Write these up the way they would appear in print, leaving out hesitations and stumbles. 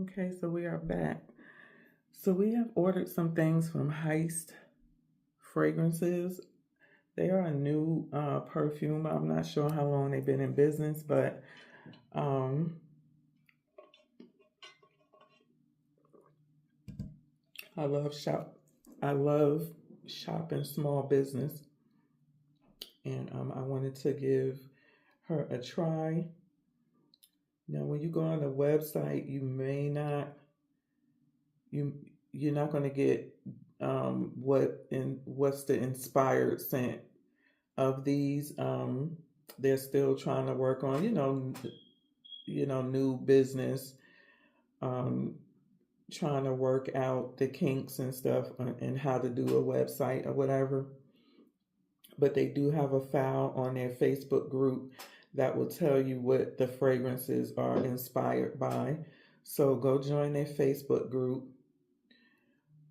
Okay, so we are back. So we have ordered some things from Heist Fragrances. They are a new perfume. I'm not sure how long they've been in business, but um, I love shop. I love shopping small business, and I wanted to give her a try. Now, when you go on the website, you may not you you're not going to get what's the inspired scent of these. They're still trying to work on new business, um, trying to work out the kinks and stuff and how to do a website or whatever. But they do have a file on their Facebook group that will tell you what the fragrances are inspired by. So go join their Facebook group,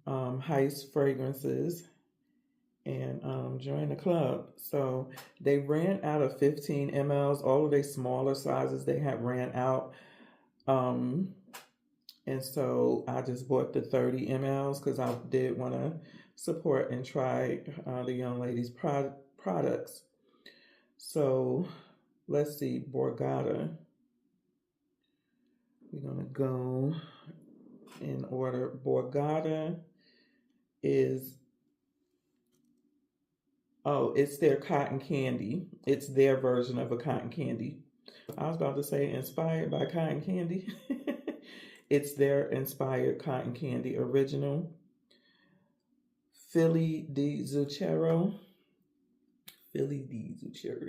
Heist Fragrances, and join the club. So they ran out of 15 mLs. All of their smaller sizes they had ran out. And so I just bought the 30 mLs because I did want to support and try the young lady's products. So let's see, Borgata. We're going to go in order. Borgata is, it's their cotton candy. It's their version of a cotton candy. I was about to say inspired by cotton candy. It's their inspired cotton candy original. Philly di Zucchero. Philly di Zucchero.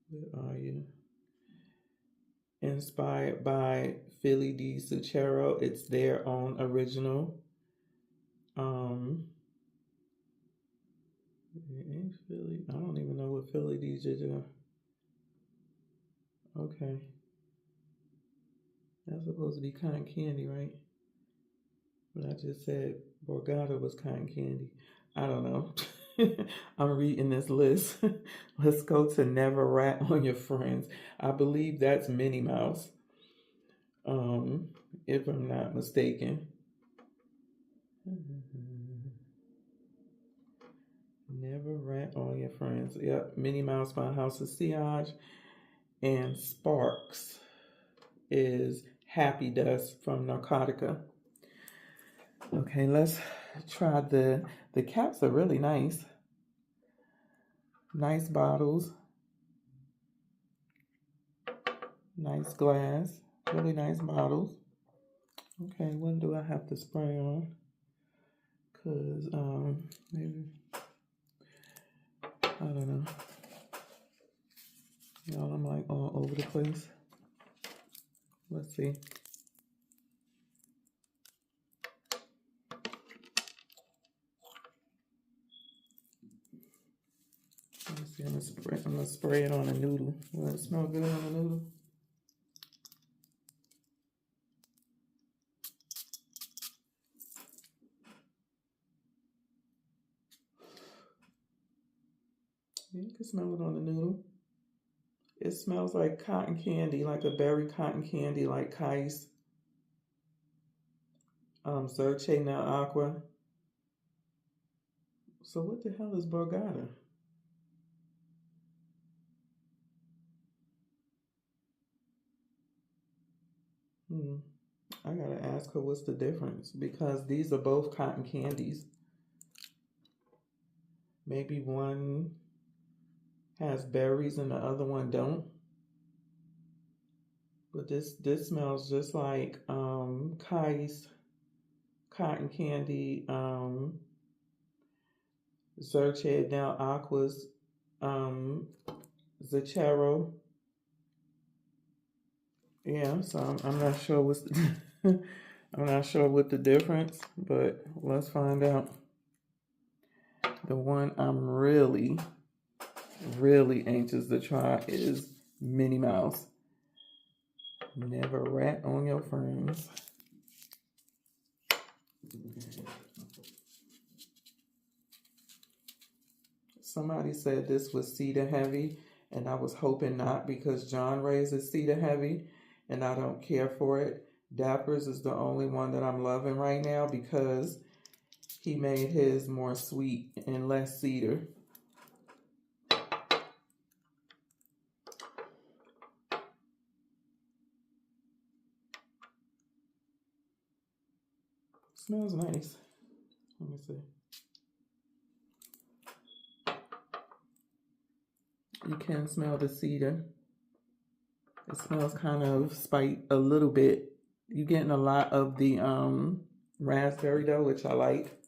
Where are you? Inspired by Philly di Zucchero. It's their own original. Philly. I don't even know what Philly di Zucchero. Okay. That's supposed to be cotton candy, right? But I just said Borgata was cotton candy. I don't know. I'm reading this list. Let's go to Never Rat on Your Friends. I believe that's Minnie Mouse, if I'm not mistaken. Never Rat on Your Friends. Yep, Minnie Mouse by House of Siage. And Sparks is Happy Dust from Narcotica. Okay, let's try the caps are really nice. Nice bottles. Nice glass. Really nice bottles. Okay, what do I have to spray on? Cause maybe I don't know. Y'all, I'm like all over the place. Let's see. Let's see. I'm gonna spray it on a noodle. Will it smell good on a noodle? Yeah, you can smell it on a noodle. It smells like cotton candy, like a berry cotton candy, like Heist, Zerche Now Aqua. So what the hell is Borgata? I gotta ask her what's the difference because these are both cotton candies. Maybe one has berries and the other one don't. But this smells just like Kai's cotton candy, Zerche Now Aqua's Zachero. Yeah, so I'm not sure what's the I'm not sure what the difference, but let's find out. The one I'm really, really anxious to try is Minnie Mouse. Never rat on your friends. Somebody said this was cedar heavy, and I was hoping not because John Ray's is cedar heavy, and I don't care for it. Dapper's is the only one that I'm loving right now because he made his more sweet and less cedar. Smells nice. Let me see. You can smell the cedar. It smells kind of a little bit. You're getting a lot of the raspberry though, which I like.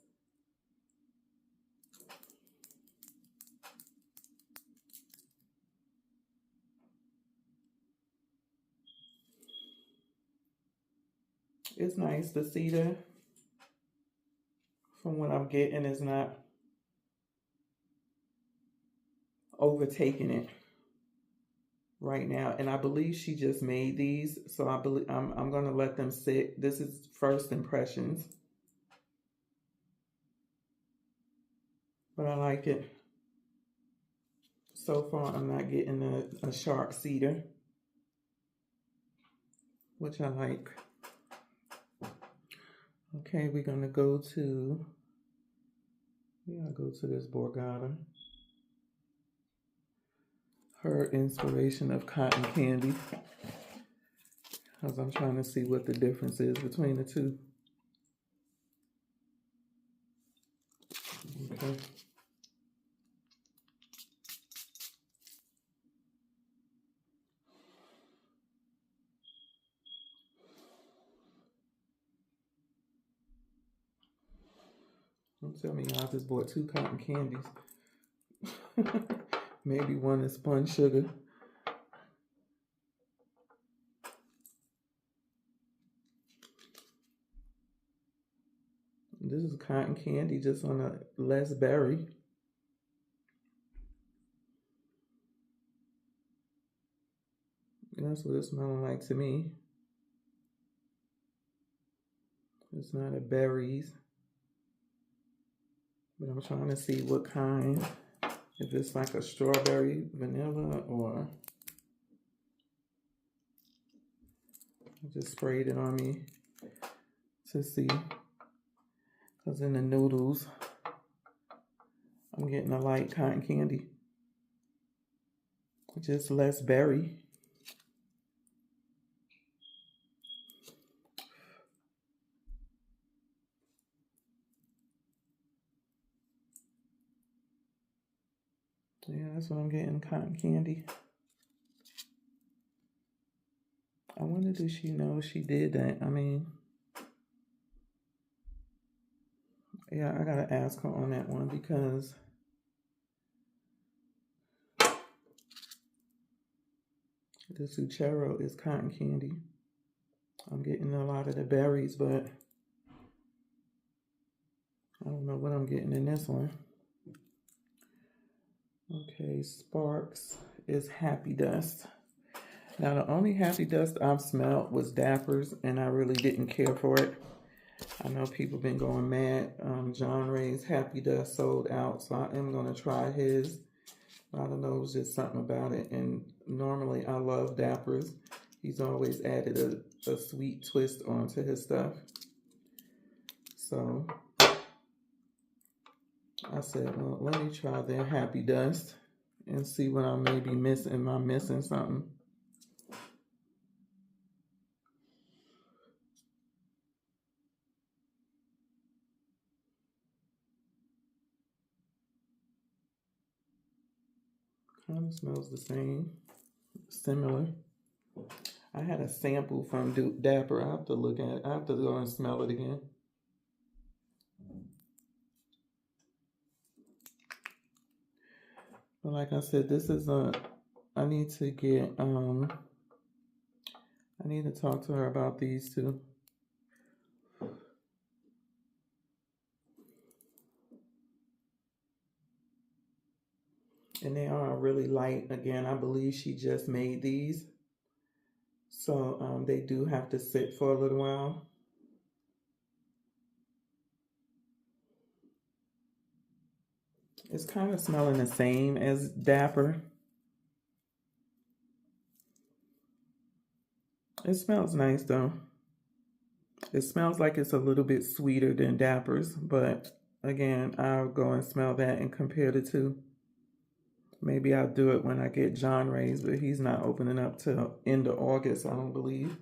It's nice. The cedar, from what I'm getting, is not overtaking it right now. And I believe she just made these, so I believe I'm gonna let them sit. This is first impressions, but I like it. So far, I'm not getting a sharp cedar, which I like. Okay, we're gonna go to this Borgata. Her inspiration of cotton candy, because I'm trying to see what the difference is between the two. Okay. Don't tell me y'all just bought 2 cotton candies. Maybe one is spun sugar. This is cotton candy just on a less berry. That's what it's smelling like to me. It's not a berries. But I'm trying to see what kind. If it's like a strawberry vanilla or... I just sprayed it on me to see. Because in the noodles, I'm getting a light cotton candy. Just less berry. Yeah, that's what I'm getting, cotton candy. I wonder, does she know she did that? I mean, yeah, I gotta ask her on that one because the Suchero is cotton candy. I'm getting a lot of the berries, but I don't know what I'm getting in this one. Okay, Sparks is Happy Dust. Now, the only Happy Dust I've smelled was Dapper's, and I really didn't care for it. I know people been going mad. John Ray's Happy Dust sold out, so I am going to try his. I don't know, it was just something about it. And normally I love Dapper's. He's always added a sweet twist onto his stuff. So I said, well, let me try their Happy Dust and see what I may be missing. Am I missing something? Kind of smells the same, similar. I had a sample from Dapper. I have to look at it. I have to go and smell it again. But like I said, this is I need to get, I need to talk to her about these two. And they are really light. Again, I believe she just made these. So they do have to sit for a little while. It's kind of smelling the same as Dapper. It smells nice though. It smells like it's a little bit sweeter than Dapper's, but again, I'll go and smell that and compare the two. Maybe I'll do it when I get John Ray's, but he's not opening up till end of August, I don't believe.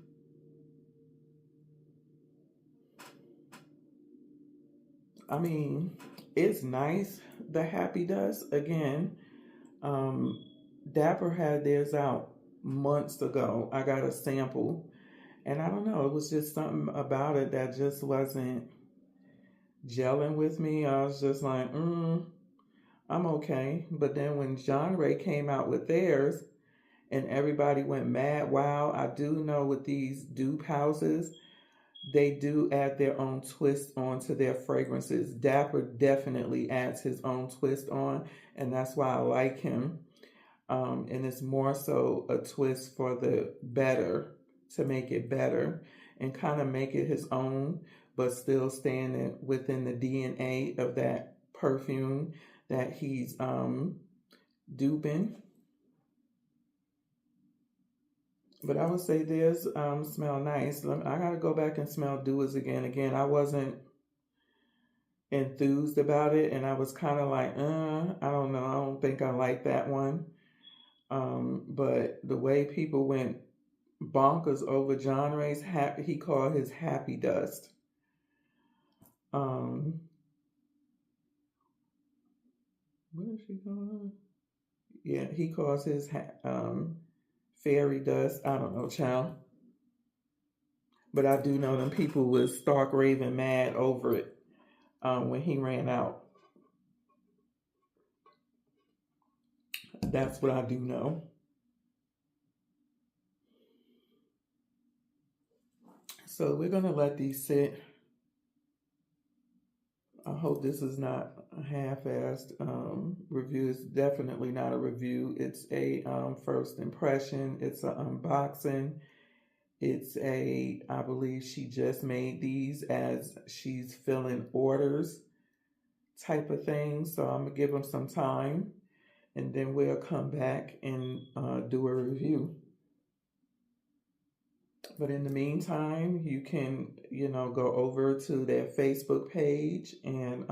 I mean, it's nice, the Happy Dust. Again, um, Dapper had theirs out months ago. I got a sample, and I don't know, it was just something about it that just wasn't gelling with me. I was just like, I'm okay. But then when John Ray came out with theirs and everybody went mad, wow, I do know with these dupe houses, they do add their own twist onto their fragrances. Dapper definitely adds his own twist on, and that's why I like him. And it's more so a twist for the better, to make it better and kind of make it his own, but still staying within the DNA of that perfume that he's duping. But I would say this smell nice. I gotta go back and smell Doers again. Again, I wasn't enthused about it, and I was kind of like, I don't know. I don't think I like that one. But the way people went bonkers over John Ray's he called his Happy Dust. What is she calling? Yeah, he calls his fairy dust. I don't know, child. But I do know them people was stark raving mad over it when he ran out. That's what I do know. So we're gonna let these sit. I hope this is not a half-assed review. It's definitely not a review. It's a first impression. It's an unboxing. It's I believe she just made these as she's filling orders type of thing. So I'm going to give them some time and then we'll come back and do a review. But in the meantime, you can, go over to their Facebook page and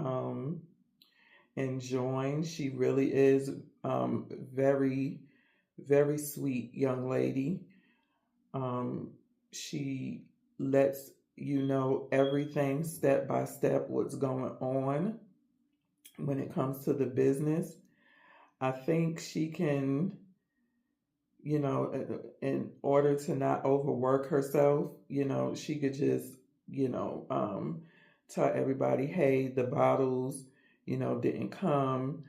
join. She really is very, very sweet young lady. She lets you know everything step by step what's going on when it comes to the business. I think she can, in order to not overwork herself, she could just, tell everybody, hey, the bottles, didn't come,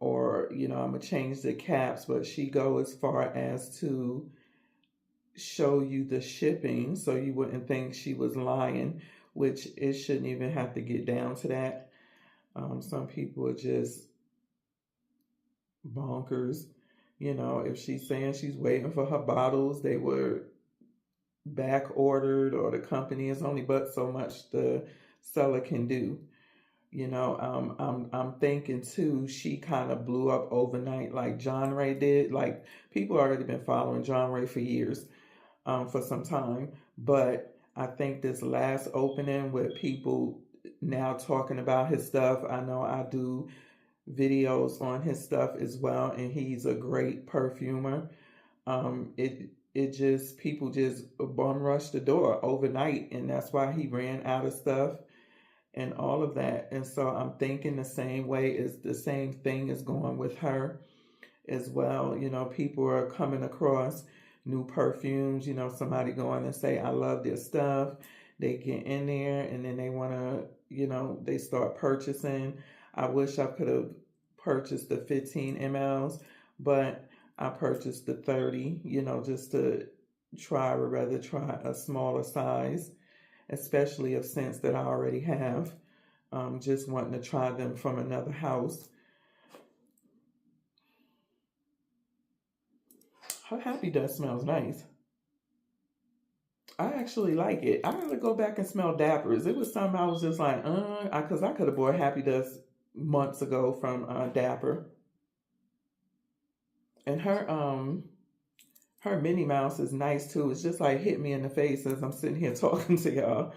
or, I'm going to change the caps, but she go as far as to show you the shipping so you wouldn't think she was lying, which it shouldn't even have to get down to that. Some people are just bonkers. If she's saying she's waiting for her bottles, they were back ordered, or the company is only but so much the seller can do. I'm thinking too, she kind of blew up overnight like John Ray did. Like, people already been following John Ray for years, for some time, but I think this last opening with people now talking about his stuff, I know I do videos on his stuff as well, and he's a great perfumer. It just, people just bum rushed the door overnight, and that's why he ran out of stuff and all of that. And so I'm thinking the same way, is the same thing is going with her as well. People are coming across new perfumes, somebody going and say, I love this stuff. They get in there and then they want to, they start purchasing. I wish I could have purchased the 15 mLs, but I purchased the 30, just to rather try a smaller size, especially of scents that I already have. Just wanting to try them from another house. Her Happy Dust smells nice. I actually like it. I gotta go back and smell Dapper's. It was something I was just like, because I could have bought Happy Dust months ago from Dapper. And her Her Minnie Mouse is nice too. It's just like hit me in the face as I'm sitting here talking to y'all.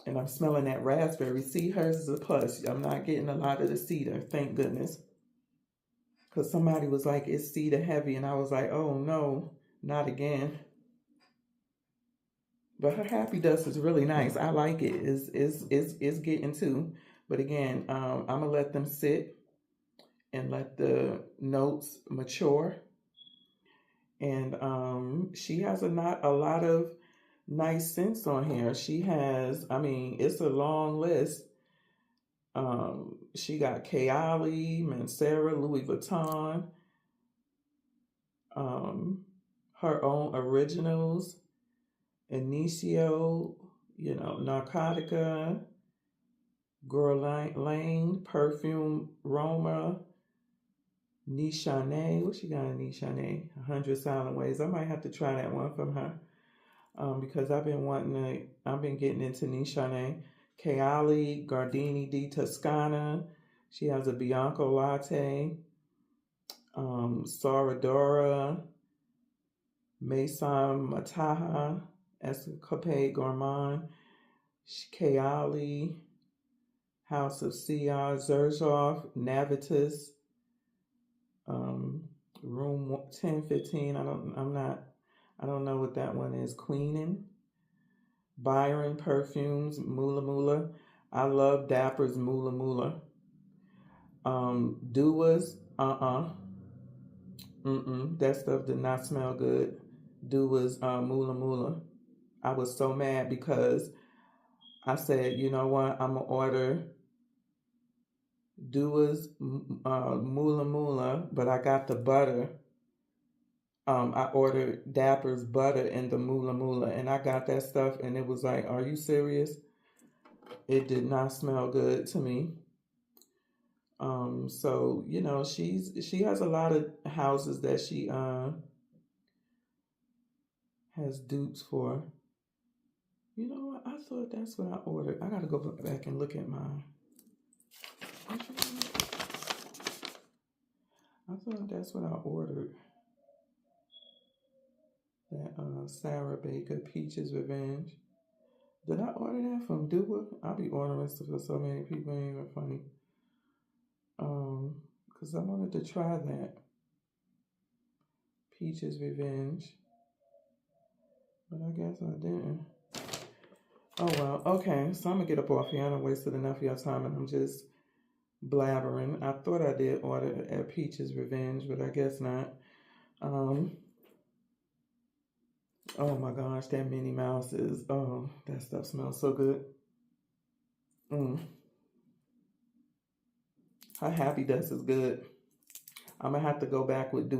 And I'm smelling that raspberry. See, hers is a plus. I'm not getting a lot of the cedar, thank goodness. Because somebody was like, it's cedar heavy. And I was like, oh no, not again. But her Happy Dust is really nice. I like it. It's getting to. But again, I'm going to let them sit and let the notes mature. And she has not a lot of nice scents on here. She has, I mean, it's a long list. She got Kayali, Mancera, Louis Vuitton, her own originals, Inicio, you know, Narcotica, Guerlain, Perfume Roma, Nishane. What she got in Nishane? 100 Silent Ways. I might have to try that one from her. Because I've been getting into Nishane. Kayali, Gardini di Toscana. She has a Bianco Latte. Soradora, Maison Mataha, Escape Gourmand, Kayali, House of Sia, Zerzov, Navitus, Room 1015. I don't know what that one is. Queenin, Byron Perfumes, Mula Mula. I love Dapper's Mula Mula. Duas, that stuff did not smell good. Duas, Mula Mula. I was so mad because I said, you know what, I'm gonna order Duas, Mula Mula, but I got the butter. I ordered Dapper's butter in the Mula Mula, and I got that stuff, and it was like, are you serious? It did not smell good to me. So, you know, she has a lot of houses that she has dupes for. You know what? I thought that's what I ordered. I gotta go back and look at mine. I thought that's what I ordered. That Sarah Baker Peaches Revenge. Did I order that from Duba? I'll be ordering stuff for so many people, ain't even funny. Because I wanted to try that. Peaches Revenge. But I guess I didn't. Oh well, okay. So I'm gonna get up off here. I done wasted enough of your time and I'm just blabbering. I thought I did order at Peaches Revenge, but I guess not. Oh my gosh, that Minnie Mouse is, oh, that stuff smells so good. Her Happy Dust is good. I'm going to have to go back with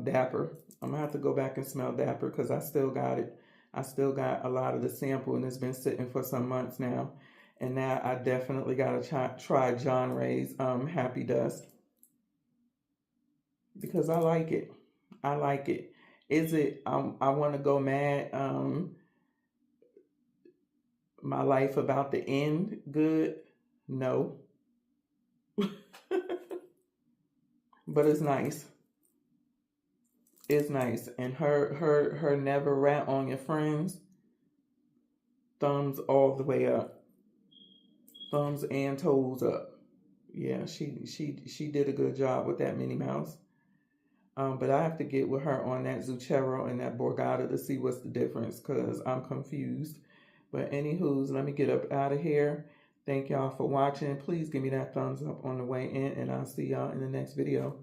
Dapper. I'm going to have to go back and smell Dapper because I still got it. I still got a lot of the sample and it's been sitting for some months now. And now I definitely got to try John Ray's Happy Dust because I like it. I like it. Is it, I want to go mad, my life about the end good? No. But it's nice. It's nice. And her never rat on your friends. Thumbs all the way up. Thumbs and toes up. Yeah, she did a good job with that Minnie Mouse. But I have to get with her on that Zucchero and that Borgata to see what's the difference because I'm confused. But anywho's, let me get up out of here. Thank y'all for watching. Please give me that thumbs up on the way in, and I'll see y'all in the next video.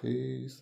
Peace.